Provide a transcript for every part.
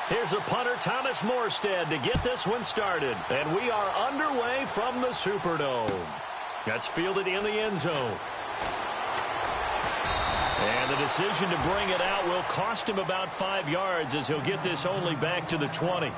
Here's a punter, Thomas Morstead, to get this one started. And we are underway from the Superdome. That's fielded in the end zone. And the decision to bring it out will cost him about 5 yards as he'll get this only back to the 20.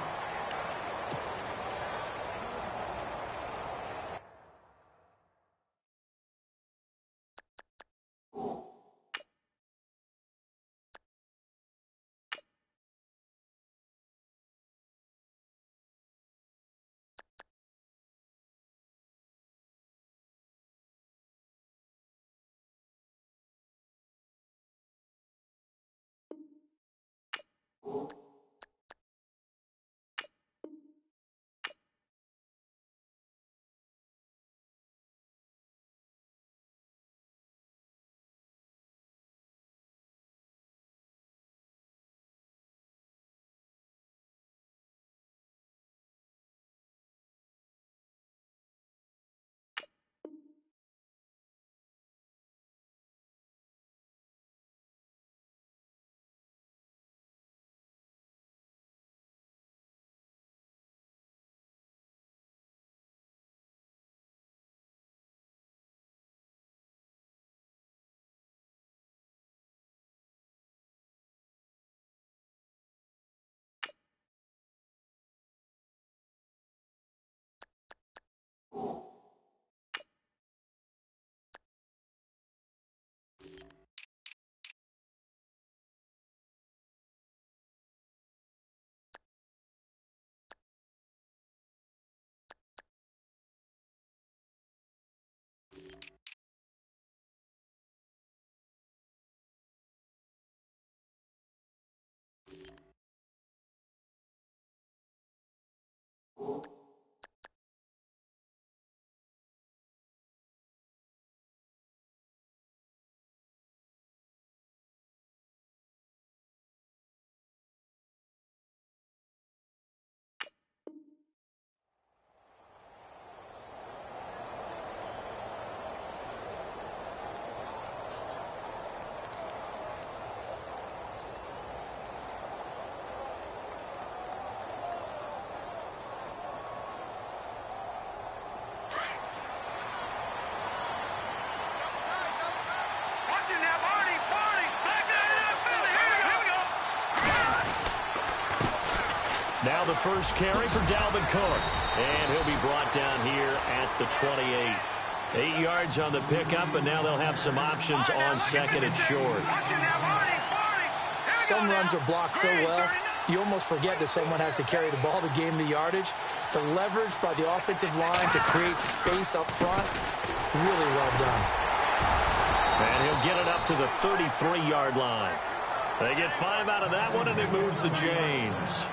Now the first carry for Dalvin Cook. And he'll be brought down here at the 28. 8 yards on the pickup, and now they'll have some options on second and short. Some runs are blocked so well, you almost forget that someone has to carry the ball to gain the yardage. The leverage by the offensive line to create space up front, really well done. And he'll get it up to the 33-yard line. They get 5 out of that one, and it moves the chains.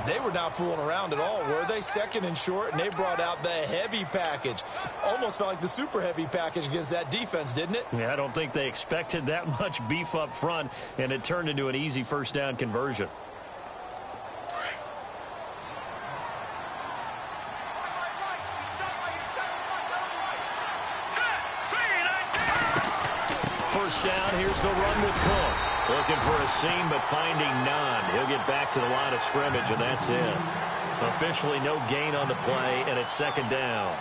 They were not fooling around at all, were they? Second and short, and they brought out the heavy package. Almost felt like the super heavy package against that defense, didn't it? Yeah, I don't think they expected that much beef up front, and it turned into an easy first down conversion. First down, here's the run with Cook. Looking for a seam, but finding none. He'll get back to the line of scrimmage, and that's it. Officially no gain on the play, and it's second down.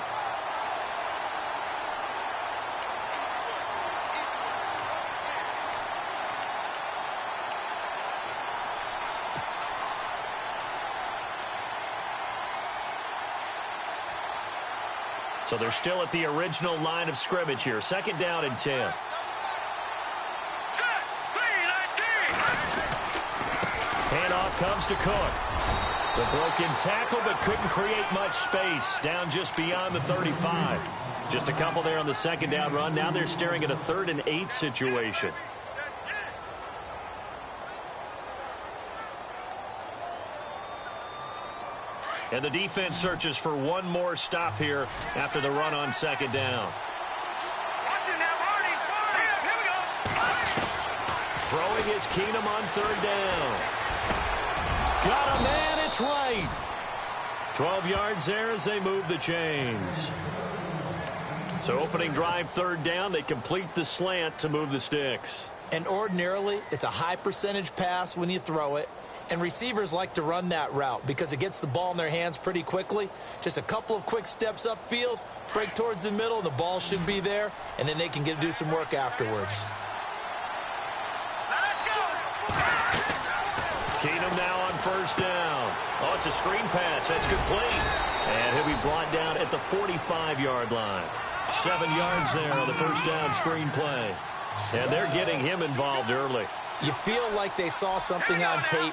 So they're still at the original line of scrimmage here. Second down and 10. Handoff comes to Cook. The broken tackle, but couldn't create much space. Down just beyond the 35. Just a couple there on the second down run. Now they're staring at a 3rd and 8 situation. And the defense searches for one more stop here after the run on second down. Throwing is Keenum on 3rd down. Got a man, it's right. 12 yards there as they move the chains. So opening drive 3rd down, they complete the slant to move the sticks. And ordinarily, it's a high percentage pass when you throw it. And receivers like to run that route because it gets the ball in their hands pretty quickly. Just a couple of quick steps upfield, break towards the middle, and the ball should be there, and then they can do some work afterwards. Keenum now on first down. Oh, it's a screen pass. That's complete. And he'll be brought down at the 45-yard line. 7 yards there on the first down screen play. And they're getting him involved early. You feel like they saw something on tape,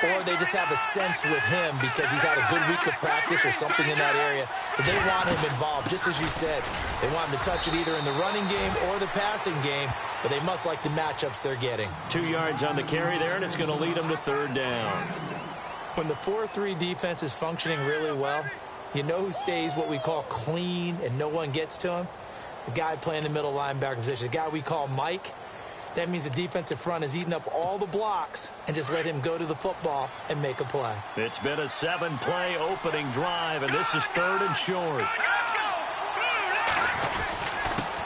or they just have a sense with him because he's had a good week of practice or something in that area that they want him involved, just as you said. They want him to touch it either in the running game or the passing game, but they must like the matchups they're getting. 2 yards on the carry there, and it's going to lead them to third down. When the 4-3 defense is functioning really well, you know who stays what we call clean and no one gets to him? The guy playing the middle linebacker position, the guy we call Mike. That means the defensive front has eaten up all the blocks and just let him go to the football and make a play. It's been a 7-play opening drive, and this is third and short.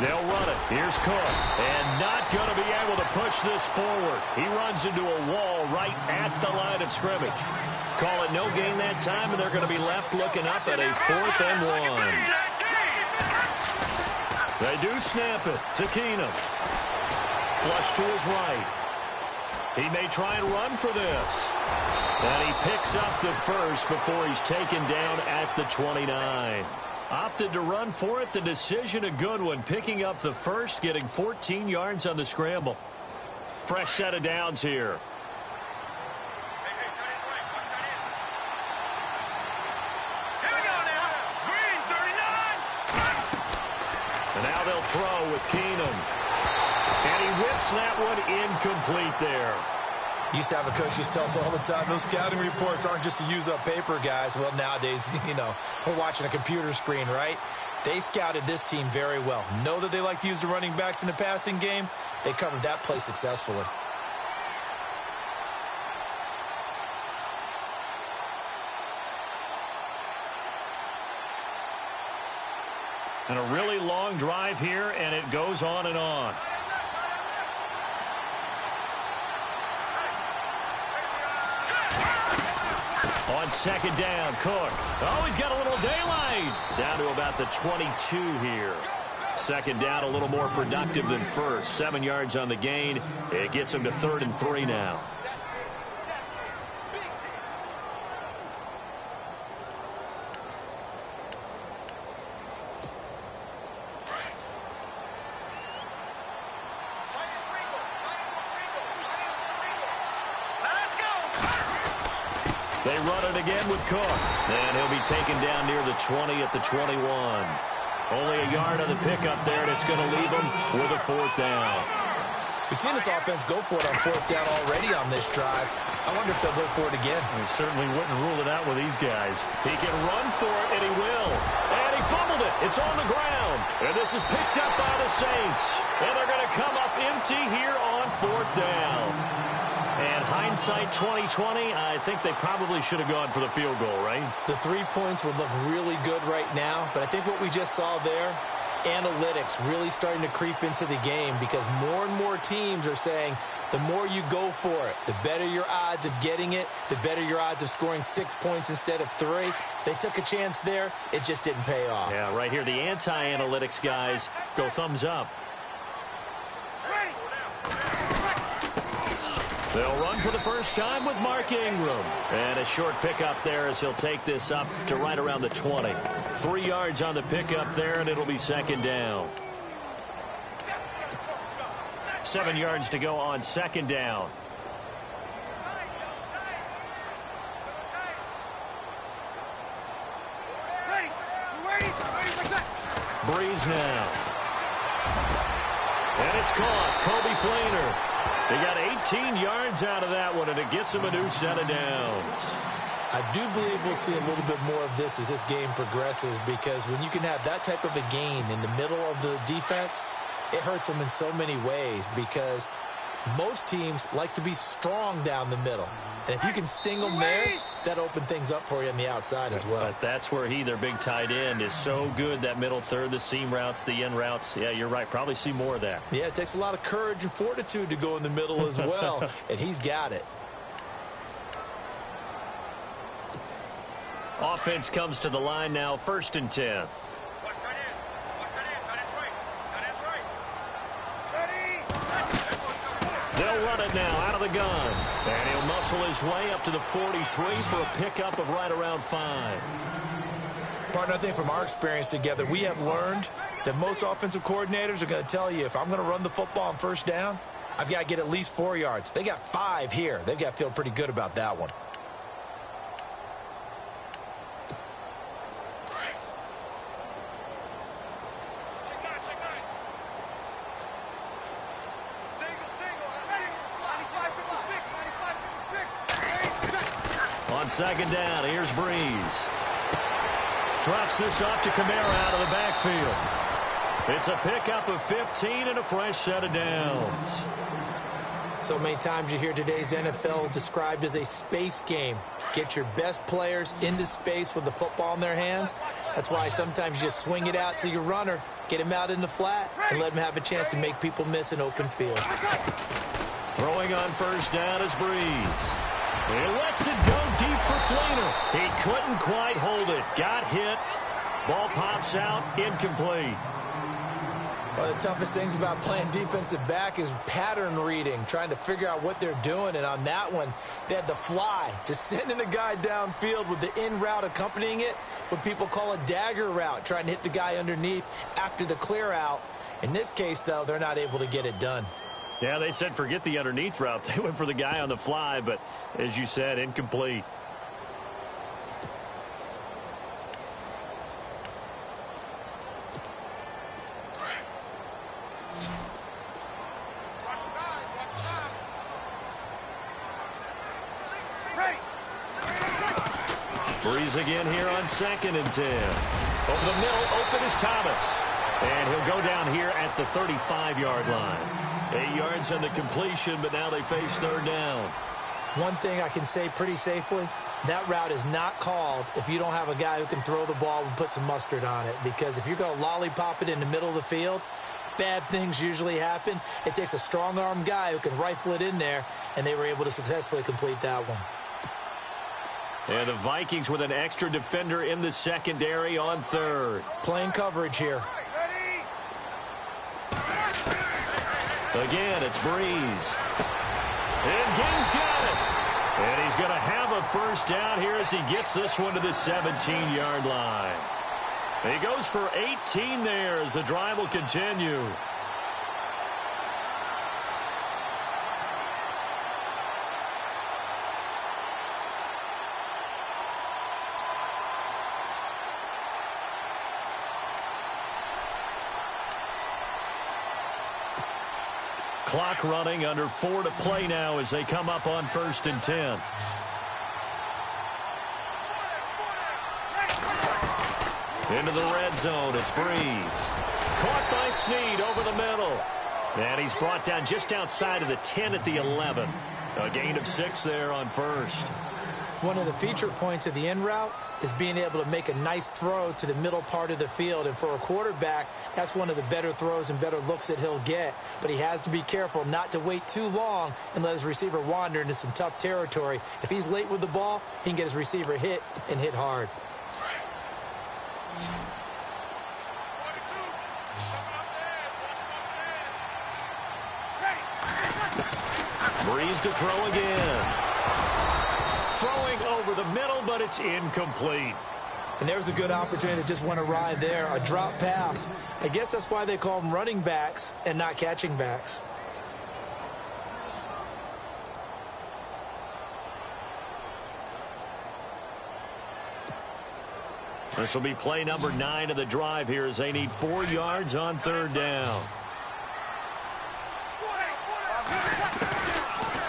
They'll run it. Here's Cook. And not going to be able to push this forward. He runs into a wall right at the line of scrimmage. Call it no gain that time, and they're going to be left looking up at a 4th and 1. They do snap it to Keenum. Flush to his right. He may try and run for this. And he picks up the first before he's taken down at the 29. Opted to run for it. The decision a good one. Picking up the first, getting 14 yards on the scramble. Fresh set of downs here. And now they'll throw with Keenum. And he whips that one incomplete there. Used to have a coach used to tell us all the time, those scouting reports aren't just to use up paper, guys. Well, nowadays, we're watching a computer screen, right? They scouted this team very well. Know that they like to use the running backs in the passing game. They covered that play successfully. And a really long drive here, and it goes on and on. On second down, Cook. Oh, he's got a little daylight. Down to about the 22 here. Second down, a little more productive than first. 7 yards on the gain. It gets him to 3rd and 3 now. They run it again with Cook. And he'll be taken down near the 20 at the 21. Only a yard on the pickup there, and it's going to leave him with a 4th down. We've seen this offense go for it on 4th down already on this drive. I wonder if they'll go for it again. We certainly wouldn't rule it out with these guys. He can run for it, and he will. And he fumbled it. It's on the ground. And this is picked up by the Saints. And they're going to come up empty here on 4th down. And hindsight 2020, I think they probably should have gone for the field goal, right? The 3 points would look really good right now, but I think what we just saw there, analytics really starting to creep into the game because more and more teams are saying the more you go for it, the better your odds of getting it, the better your odds of scoring 6 points instead of 3. They took a chance there. It just didn't pay off. Yeah, right here, the anti-analytics guys go thumbs up. They'll run for the first time with Mark Ingram. And a short pickup there as he'll take this up to right around the 20. 3 yards on the pickup there, and it'll be second down. 7 yards to go on second down. Breeze now. And it's caught. Kobe Flainer. They got 18 yards out of that one, and it gets them a new set of downs. I do believe we'll see a little bit more of this as this game progresses because when you can have that type of a gain in the middle of the defense, it hurts them in so many ways because most teams like to be strong down the middle. And if you can sting them there, that opens things up for you on the outside as well. But that's where their big tight end, is so good, that middle third, the seam routes, the end routes. Yeah, you're right. Probably see more of that. Yeah, it takes a lot of courage and fortitude to go in the middle as well, and he's got it. Offense comes to the line now, 1st and 10. They'll run it now out of the gun. And he'll muscle his way up to the 43 for a pickup of right around 5. Partner, I think from our experience together, we have learned that most offensive coordinators are going to tell you, if I'm going to run the football on 1st down, I've got to get at least 4 yards. They got 5 here. They've got to feel pretty good about that one. On 2nd down, here's Breeze. Drops this off to Kamara out of the backfield. It's a pickup of 15 and a fresh set of downs. So many times you hear today's NFL described as a space game. Get your best players into space with the football in their hands. That's why sometimes you just swing it out to your runner, get him out in the flat, and let him have a chance to make people miss an open field. Throwing on 1st down is Breeze. He lets it go deep for Fleener. He couldn't quite hold it. Got hit. Ball pops out. Incomplete. One of the toughest things about playing defensive back is pattern reading, trying to figure out what they're doing. And on that one, they had the fly, just sending a guy downfield with the in route accompanying it, what people call a dagger route, trying to hit the guy underneath after the clear out. In this case, though, they're not able to get it done. Yeah, they said forget the underneath route. They went for the guy on the fly, but as you said, incomplete. Breeze again here on 2nd and 10. Over the middle, open is Thomas. And he'll go down here at the 35-yard line. 8 yards on the completion, but now they face 3rd down. One thing I can say pretty safely, that route is not called if you don't have a guy who can throw the ball and put some mustard on it. Because if you're going to lollipop it in the middle of the field, bad things usually happen. It takes a strong-armed guy who can rifle it in there, and they were able to successfully complete that one. And the Vikings with an extra defender in the secondary on 3rd. Playing coverage here. Again, it's Breeze. And King's got it. And he's going to have a 1st down here as he gets this one to the 17-yard line. He goes for 18 there as the drive will continue. Clock running, under 4 to play now as they come up on 1st and 10. Into the red zone, it's Breeze. Caught by Snead over the middle. And he's brought down just outside of the 10 at the 11. A gain of 6 there on 1st. One of the feature points of the in route is being able to make a nice throw to the middle part of the field. And for a quarterback, that's one of the better throws and better looks that he'll get. But he has to be careful not to wait too long and let his receiver wander into some tough territory. If he's late with the ball, he can get his receiver hit and hit hard. Breeze to throw again. Throwing over the middle, but it's incomplete. And there's a good opportunity that just went awry there. A drop pass. I guess that's why they call them running backs and not catching backs. This will be play number 9 of the drive here as they need 4 yards on 3rd down.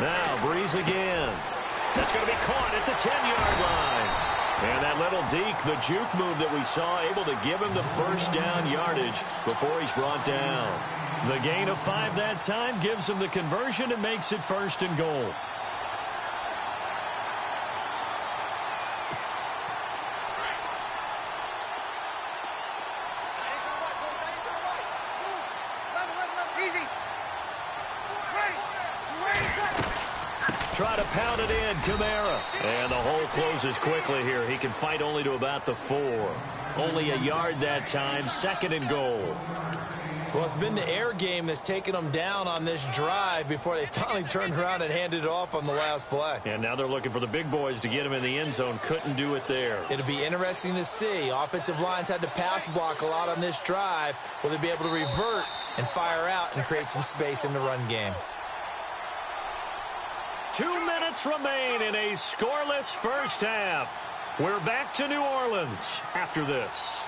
Now Breeze again. That's going to be caught at the 10-yard line. And that little deke, the juke move that we saw, able to give him the 1st down yardage before he's brought down. The gain of 5 that time gives him the conversion and makes it 1st and goal. try to pound it in. Kamara. And the hole closes quickly here. He can fight only to about the 4. Only a yard that time. 2nd and goal. Well, it's been the air game that's taken them down on this drive before they finally turned around and handed it off on the last play. And now they're looking for the big boys to get him in the end zone. Couldn't do it there. It'll be interesting to see. Offensive lines had to pass block a lot on this drive. Will they be able to revert and fire out and create some space in the run game? 2 minutes remain in a scoreless first half. We're back to New Orleans after this.